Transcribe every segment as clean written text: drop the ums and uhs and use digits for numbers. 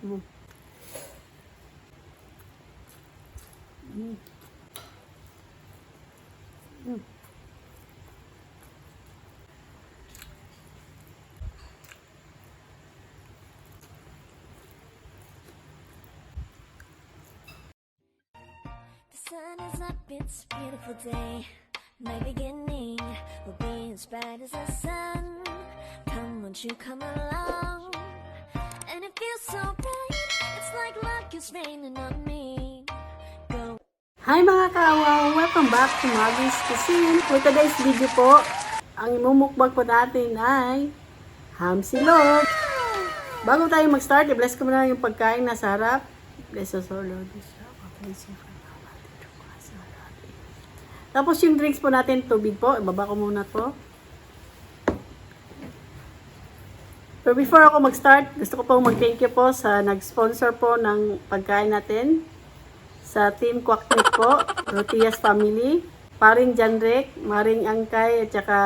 Mm. Mm. Mm. The sun is up, it's a beautiful day. My beginning will be as bright as the sun. Come, won't you come along? And it feels so bright, it's like luck is raining on me. Go. Hi mga kaawang! Welcome back to Maggie's Cuisine. For today's video po, ang imumukbang po natin ay ham silog. Bago tayo mag-start, i-bless ko muna yung pagkain na sa harap. Bless us, O Lord. Tapos yung drinks po natin, tubig po. Ibaba ko muna po. Pero before ako mag-start, gusto ko po mag-thank you po sa nag-sponsor po ng pagkain natin. Sa Team Kwaknik po, Rotias Family, Paring Janrek, Maring Angkay, at saka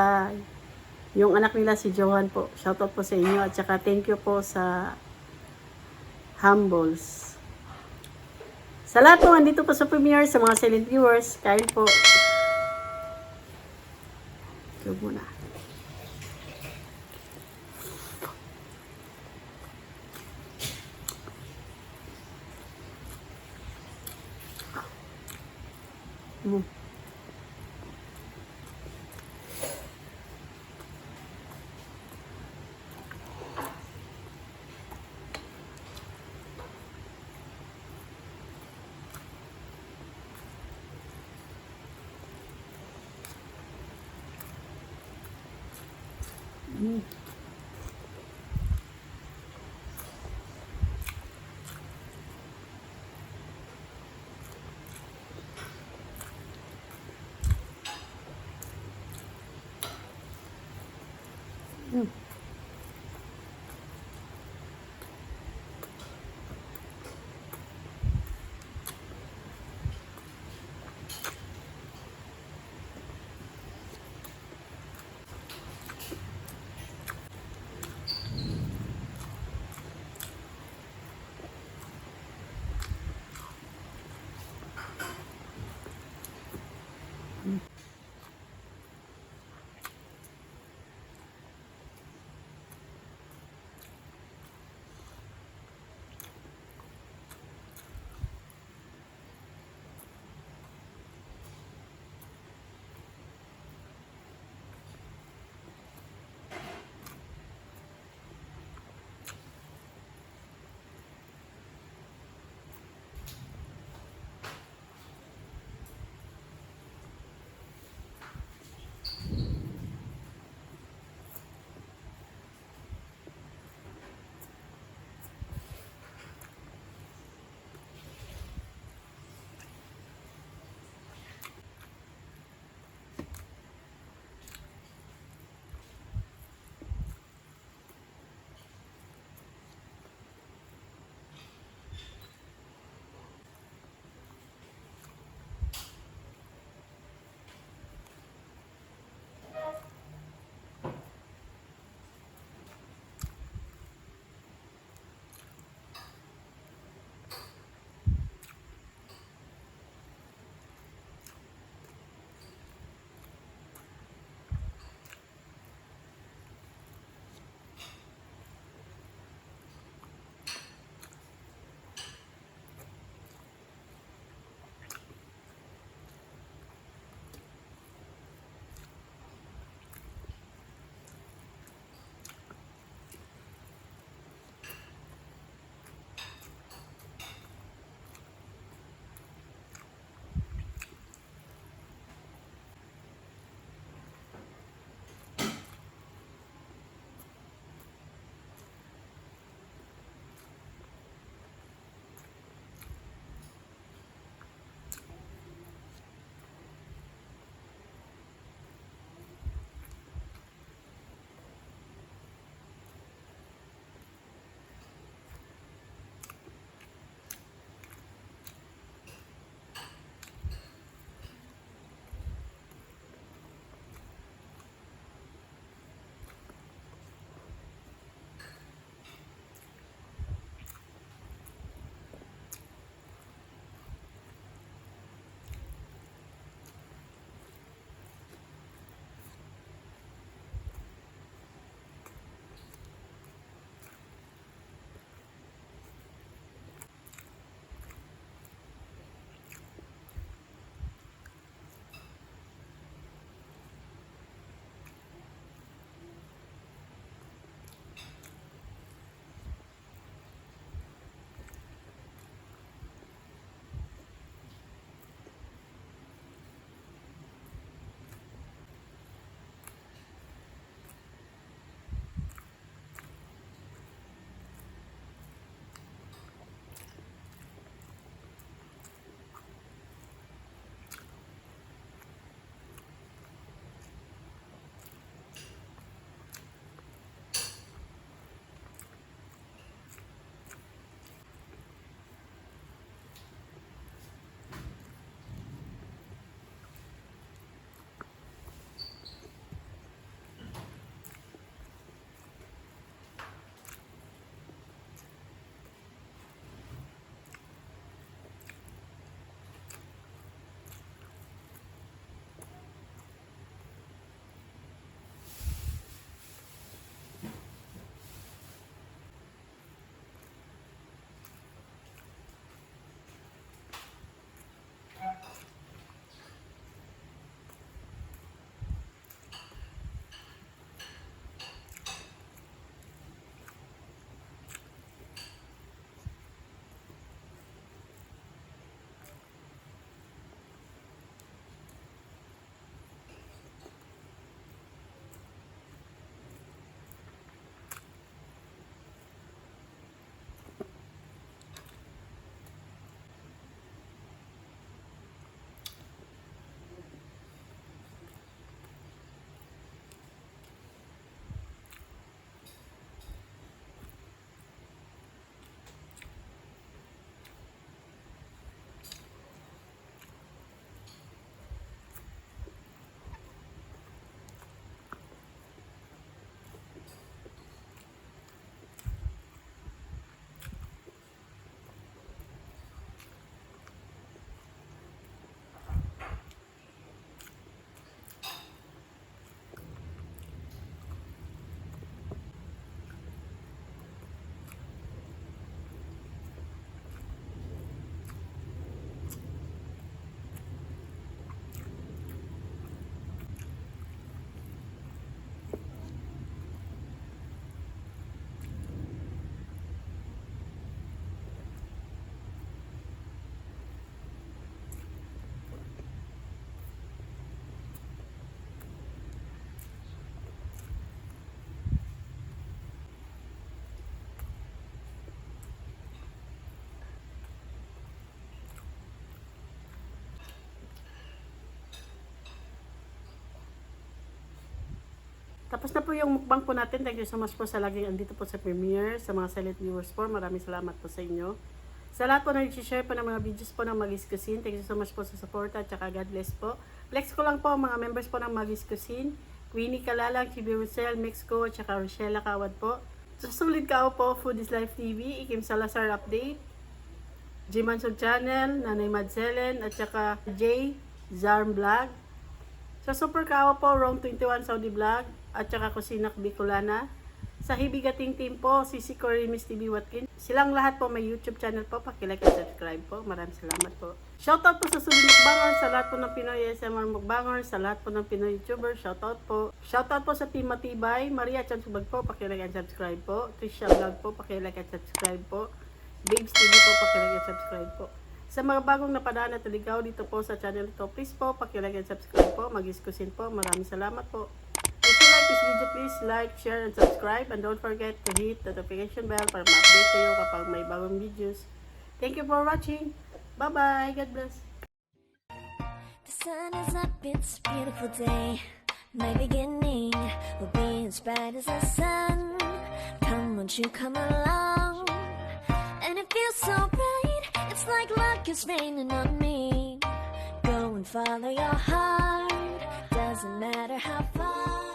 yung anak nila si Johan po. Shoutout po sa inyo, at saka thank you po sa Humbles. Sa lahat po, andito po sa premiere, sa mga silent viewers, kain po. Ito muna. Mm. Mm. Mm. Tapos na po yung mukbang po natin. Thank you so much po sa laging andito po sa premiere. Sa mga silent viewers po, maraming salamat po sa inyo. Sa lahat po na nag-share po ng mga videos po ng Magis Cuisine, thank you so much po sa support at saka God bless po. Flex ko lang po mga members po ng Magis Cuisine, Queenie Kalalang, Chibi Russell, Mexico, at saka Rochella Kawad po. Susulid ka po, Food is Life TV, Ikim Salazar Update, J Mansog Channel, Nanay Madselen, at saka J Zarm Vlog. Sa Super Kawa po, Rome 21 Saudi Vlog, at saka Kusinak Bicolana. Sa Hibigating Team po, si Cory Miss TV Watkins. Silang lahat po may YouTube channel po. Pakilike at subscribe po. Maraming salamat po. Shoutout po sa Sulit Mukbangers, sa lahat po ng Pinoy SMR Mukbangers, sa lahat po ng Pinoy YouTuber. Shoutout po. Shoutout po sa Team Matibay. Maria Chansubag po. Pakilike at subscribe po. Trisha Vlog po. Pakilike at subscribe po. Babes TV po. Pakilike at subscribe po. Sa mga bagong napadaan at naligaw dito po sa channel ito, please po, pakilike at subscribe po. Magis Cuisine po. Maraming salamat po. If you like this video, please like, share, and subscribe. And don't forget to hit the notification bell para ma-update kayo kapag may bagong videos. Thank you for watching. Bye-bye. God bless. The sun is up, it's a beautiful day. My beginning will be as bright as the sun. Come, won't you come along? And it feels so bright, it's like luck is raining on me. Go and follow your heart, doesn't matter how far.